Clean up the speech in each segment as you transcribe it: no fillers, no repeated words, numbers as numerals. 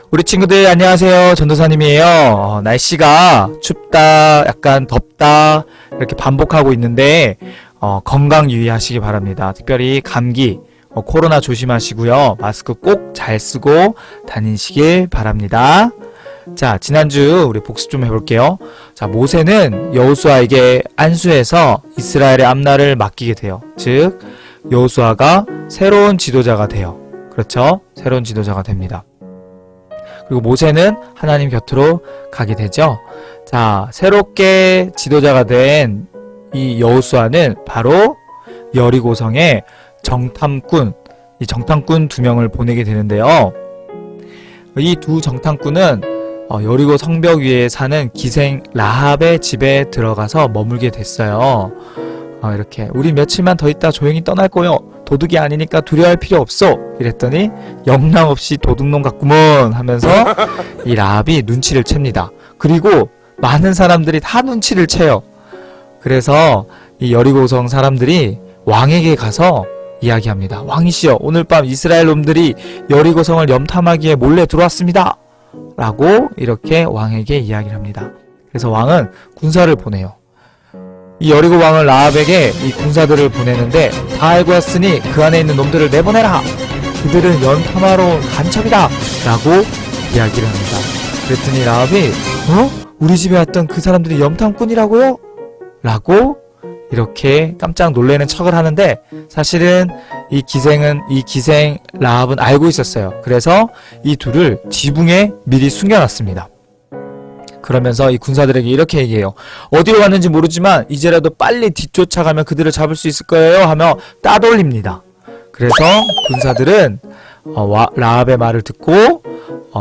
우리 친구들 안녕하세요. 전도사님이에요. 날씨가 춥다, 약간 덥다 이렇게 반복하고 있는데 건강 유의하시기 바랍니다. 특별히 감기, 코로나 조심하시고요. 마스크 꼭 잘 쓰고 다니시길 바랍니다. 자, 지난주 우리 복습 좀 해볼게요. 자, 모세는 여호수아에게 안수해서 이스라엘의 앞날을 맡기게 돼요. 즉, 여호수아가 새로운 지도자가 돼요. 그렇죠? 새로운 지도자가 됩니다. 그리고 모세는 하나님 곁으로 가게 되죠. 자, 새롭게 지도자가 된 이 여호수아는 바로 여리고성에 정탐꾼 2명을 보내게 되는데요. 이 두 정탐꾼은 여리고 성벽 위에 사는 기생 라합의 집에 들어가서 머물게 됐어요. 이렇게 우리 며칠만 더 있다 조용히 떠날 거요. 도둑이 아니니까 두려워할 필요 없어. 이랬더니 영락없이 도둑놈 같구먼 하면서 이 라합이 눈치를 챕니다. 그리고 많은 사람들이 다 눈치를 채요. 그래서 이 여리고성 사람들이 왕에게 가서 이야기합니다. 왕이시여, 오늘 밤 이스라엘 놈들이 여리고성을 염탐하기에 몰래 들어왔습니다. 라고 이렇게 왕에게 이야기를 합니다. 그래서 왕은 군사를 보내요. 이 여리고 왕은 라합에게 이 군사들을 보내는데 다 알고 왔으니 그 안에 있는 놈들을 내보내라. 그들은 염탐하러 온 간첩이다. 라고 이야기를 합니다. 그랬더니 라합이 우리 집에 왔던 그 사람들이 염탐꾼이라고요? 라고 이렇게 깜짝 놀라는 척을 하는데 사실은 이 기생 라합은 알고 있었어요. 그래서 이 둘을 지붕에 미리 숨겨놨습니다. 그러면서 이 군사들에게 이렇게 얘기해요. 어디로 갔는지 모르지만 이제라도 빨리 뒤쫓아가면 그들을 잡을 수 있을 거예요 하며 따돌립니다. 그래서 군사들은 라합의 말을 듣고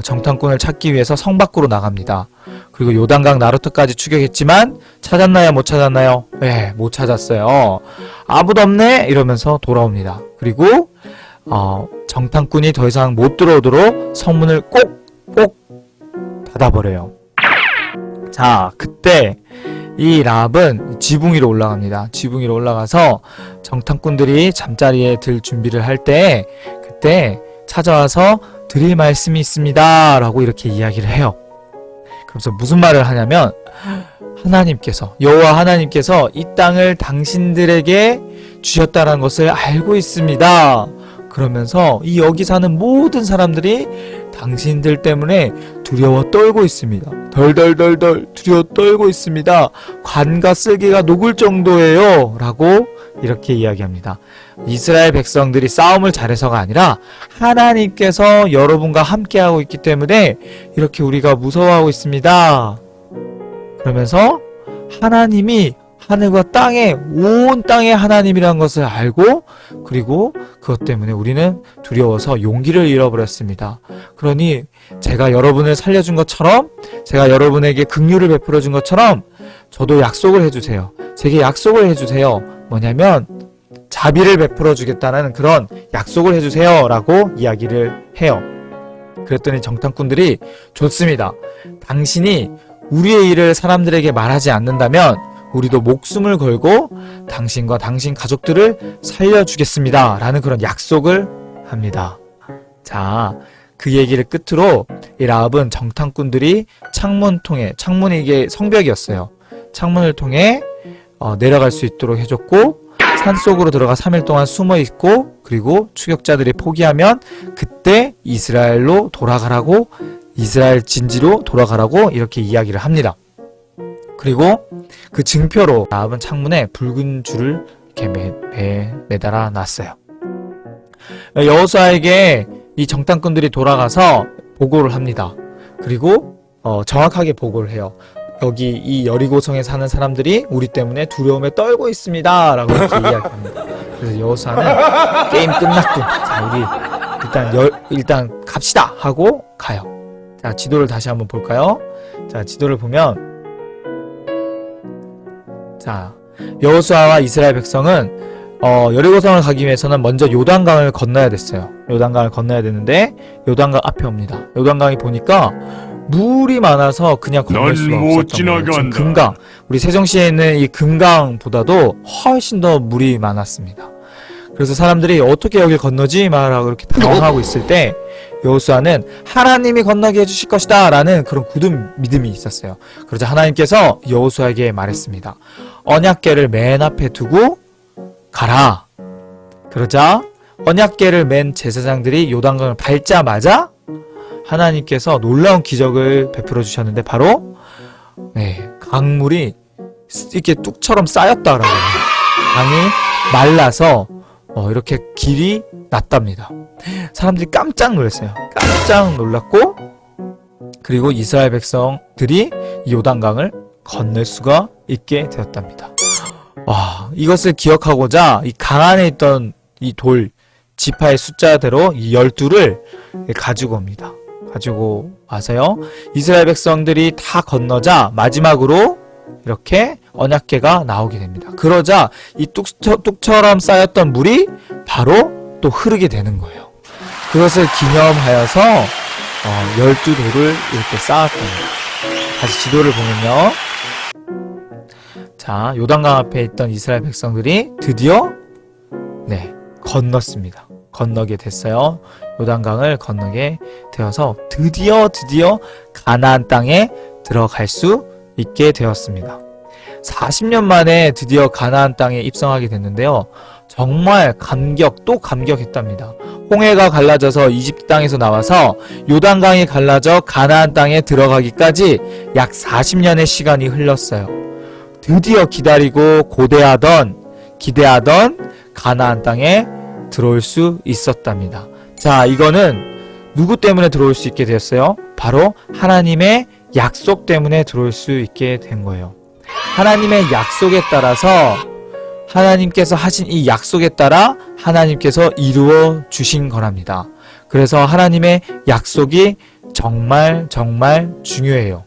정탐꾼을 찾기 위해서 성 밖으로 나갑니다. 그리고 요단강 나루터까지 추격했지만 찾았나요? 못 찾았나요? 네, 못 찾았어요. 아무도 없네? 이러면서 돌아옵니다. 그리고 정탐꾼이 더 이상 못 들어오도록 성문을 꼭 닫아버려요. 자, 그때 이 라합은 지붕 위로 올라갑니다. 지붕 위로 올라가서 정탐꾼들이 잠자리에 들 준비를 할 때 그때 찾아와서 드릴 말씀이 있습니다 라고 이렇게 이야기를 해요. 그래서 무슨 말을 하냐면 여호와 하나님께서 이 땅을 당신들에게 주셨다는 것을 알고 있습니다. 그러면서 이 여기 사는 모든 사람들이 당신들 때문에 두려워 떨고 있습니다. 덜덜덜덜 두려워 떨고 있습니다. 관과 쓸개가 녹을 정도예요. 라고 이렇게 이야기합니다. 이스라엘 백성들이 싸움을 잘해서가 아니라 하나님께서 여러분과 함께하고 있기 때문에 이렇게 우리가 무서워하고 있습니다. 그러면서 하나님이 하늘과 땅에 온 땅의 하나님이라는 것을 알고 그리고 그것 때문에 우리는 두려워서 용기를 잃어버렸습니다. 그러니 제가 여러분을 살려준 것처럼 제가 여러분에게 긍휼을 베풀어 준 것처럼 저도 약속을 해주세요. 제게 약속을 해주세요. 뭐냐면 자비를 베풀어 주겠다는 그런 약속을 해주세요 라고 이야기를 해요. 그랬더니 정탐꾼들이 좋습니다. 당신이 우리의 일을 사람들에게 말하지 않는다면 우리도 목숨을 걸고 당신과 당신 가족들을 살려주겠습니다 라는 그런 약속을 합니다. 자, 그 얘기를 끝으로 이 라합은 정탐꾼들이 창문이 이게 성벽이었어요. 창문을 통해 내려갈 수 있도록 해줬고 산속으로 들어가 3일 동안 숨어 있고 그리고 추격자들이 포기하면 그때 이스라엘 진지로 돌아가라고 이렇게 이야기를 합니다. 그리고 그 증표로 라합은 창문에 붉은 줄을 이렇게 매달아 놨어요. 여호수아에게 이 정탐꾼들이 돌아가서 보고를 합니다. 그리고 정확하게 보고를 해요. 여기 이 여리고성에 사는 사람들이 우리 때문에 두려움에 떨고 있습니다 라고 이렇게 이야기합니다. 그래서 여호수아는 게임 끝났군. 자, 우리 일단 갑시다 하고 가요. 자, 지도를 다시 한번 볼까요? 자, 지도를 보면 자, 여호수아와 이스라엘 백성은 여리고성을 가기 위해서는 먼저 요단강을 건너야 됐어요. 요단강을 건너야 되는데 요단강 앞에 옵니다. 요단강이 보니까 물이 많아서 그냥 건널 수가 없었던 거예요. 지금 금강, 우리 세종시에 있는 이 금강보다도 훨씬 더 물이 많았습니다. 그래서 사람들이 어떻게 여길 건너지? 말하고 이렇게 당황하고 있을 때 여호수아는 하나님이 건너게 해주실 것이다 라는 그런 굳은 믿음이 있었어요. 그러자 하나님께서 여호수아에게 말했습니다. 언약궤를 맨 앞에 두고 가라. 그러자 언약궤를 맨 제사장들이 요단강을 밟자마자 하나님께서 놀라운 기적을 베풀어 주셨는데 바로 강물이 이렇게 뚝처럼 쌓였다라고 해요. 강이 말라서 이렇게 길이 났답니다. 사람들이 깜짝 놀랐어요. 깜짝 놀랐고 그리고 이스라엘 백성들이 이 요단강을 건널 수가 있게 되었답니다. 와, 이것을 기억하고자 이 강 안에 있던 이 돌 지파의 숫자대로 이 12를 가지고 옵니다. 가지고 와서요. 이스라엘 백성들이 다 건너자 마지막으로 이렇게 언약궤가 나오게 됩니다. 그러자 이 뚝처럼 쌓였던 물이 바로 또 흐르게 되는 거예요. 그것을 기념하여서 12돌을 이렇게 쌓았답니다. 다시 지도를 보면요. 자, 요단강 앞에 있던 이스라엘 백성들이 드디어 건넜습니다. 건너게 됐어요. 요단강을 건너게 되어서 드디어 가나안 땅에 들어갈 수 있게 되었습니다. 40년 만에 드디어 가나안 땅에 입성하게 됐는데요. 정말 또 감격했답니다. 홍해가 갈라져서 이집트 땅에서 나와서 요단강이 갈라져 가나안 땅에 들어가기까지 약 40년의 시간이 흘렀어요. 드디어 기다리고 기대하던 가나안 땅에 들어올 수 있었답니다. 자, 이거는 누구 때문에 들어올 수 있게 되었어요? 바로 하나님의 약속 때문에 들어올 수 있게 된 거예요. 하나님의 약속에 따라서 하나님께서 하신 이 약속에 따라 하나님께서 이루어 주신 거랍니다. 그래서 하나님의 약속이 정말 중요해요.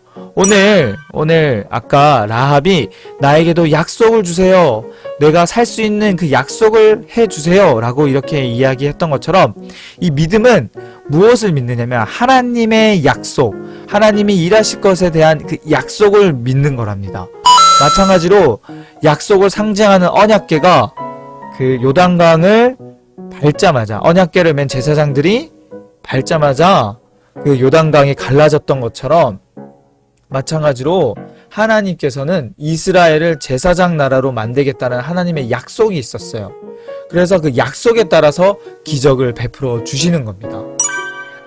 오늘 아까 라합이 나에게도 약속을 주세요. 내가 살 수 있는 그 약속을 해주세요. 라고 이렇게 이야기했던 것처럼 이 믿음은 무엇을 믿느냐면 하나님의 약속, 하나님이 일하실 것에 대한 그 약속을 믿는 거랍니다. 마찬가지로 약속을 상징하는 언약궤가 그 요단강을 밟자마자 언약궤를 맨 제사장들이 밟자마자 그 요단강이 갈라졌던 것처럼 마찬가지로 하나님께서는 이스라엘을 제사장 나라로 만들겠다는 하나님의 약속이 있었어요. 그래서 그 약속에 따라서 기적을 베풀어 주시는 겁니다.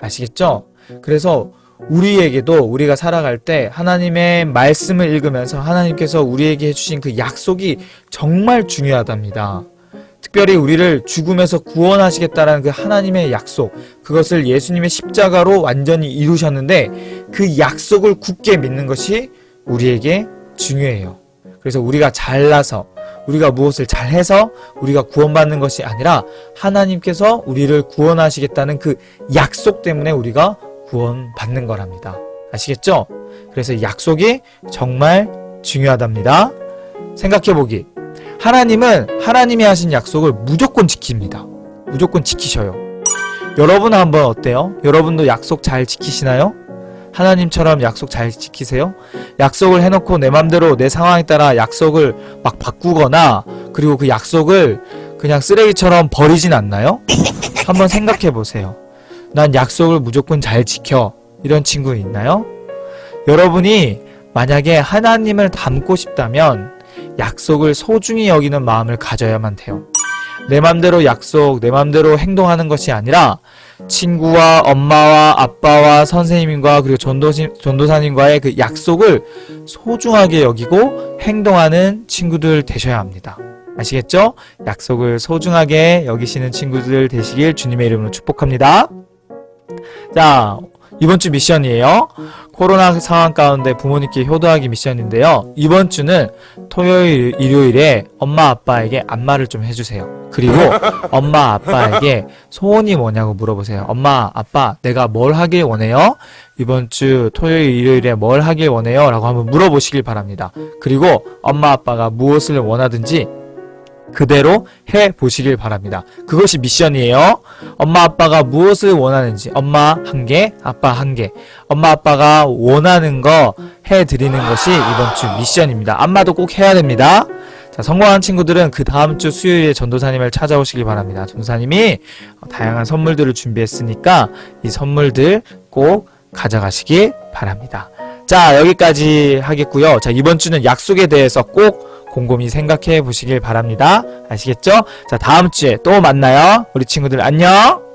아시겠죠? 그래서 우리에게도 우리가 살아갈 때 하나님의 말씀을 읽으면서 하나님께서 우리에게 해주신 그 약속이 정말 중요하답니다. 특별히 우리를 죽음에서 구원하시겠다는 그 하나님의 약속, 그것을 예수님의 십자가로 완전히 이루셨는데 그 약속을 굳게 믿는 것이 우리에게 중요해요. 그래서 우리가 잘나서 우리가 무엇을 잘해서 우리가 구원받는 것이 아니라 하나님께서 우리를 구원하시겠다는 그 약속 때문에 우리가 구원받는 거랍니다. 아시겠죠? 그래서 약속이 정말 중요하답니다. 생각해보기. 하나님은 하나님이 하신 약속을 무조건 지킵니다. 무조건 지키셔요. 여러분은 한번 어때요? 여러분도 약속 잘 지키시나요? 하나님처럼 약속 잘 지키세요? 약속을 해놓고 내 맘대로 내 상황에 따라 약속을 막 바꾸거나 그리고 그 약속을 그냥 쓰레기처럼 버리진 않나요? 한번 생각해 보세요. 난 약속을 무조건 잘 지켜. 이런 친구 있나요? 여러분이 만약에 하나님을 닮고 싶다면 약속을 소중히 여기는 마음을 가져야만 돼요. 내 맘대로 내 맘대로 행동하는 것이 아니라 친구와 엄마와 아빠와 선생님과 그리고 전도사님과의 그 약속을 소중하게 여기고 행동하는 친구들 되셔야 합니다. 아시겠죠? 약속을 소중하게 여기시는 친구들 되시길 주님의 이름으로 축복합니다. 자, 이번 주 미션이에요. 코로나 상황 가운데 부모님께 효도하기 미션인데요. 이번 주는 토요일, 일요일에 엄마 아빠에게 안마를 좀 해주세요. 그리고 엄마 아빠에게 소원이 뭐냐고 물어보세요. 엄마 아빠 내가 뭘 하길 원해요? 이번 주 토요일, 일요일에 뭘 하길 원해요? 라고 한번 물어보시길 바랍니다. 그리고 엄마 아빠가 무엇을 원하든지 그대로 해보시길 바랍니다. 그것이 미션이에요. 엄마 아빠가 무엇을 원하는지 엄마 한 개, 아빠 한 개. 엄마 아빠가 원하는 거 해드리는 것이 이번 주 미션입니다. 안마도 꼭 해야 됩니다. 자, 성공한 친구들은 그 다음 주 수요일에 전도사님을 찾아오시길 바랍니다. 전도사님이 다양한 선물들을 준비했으니까 이 선물들 꼭 가져가시길 바랍니다. 자, 여기까지 하겠고요. 자, 이번 주는 약속에 대해서 꼭 곰곰이 생각해 보시길 바랍니다. 아시겠죠? 자, 다음 주에 또 만나요. 우리 친구들 안녕!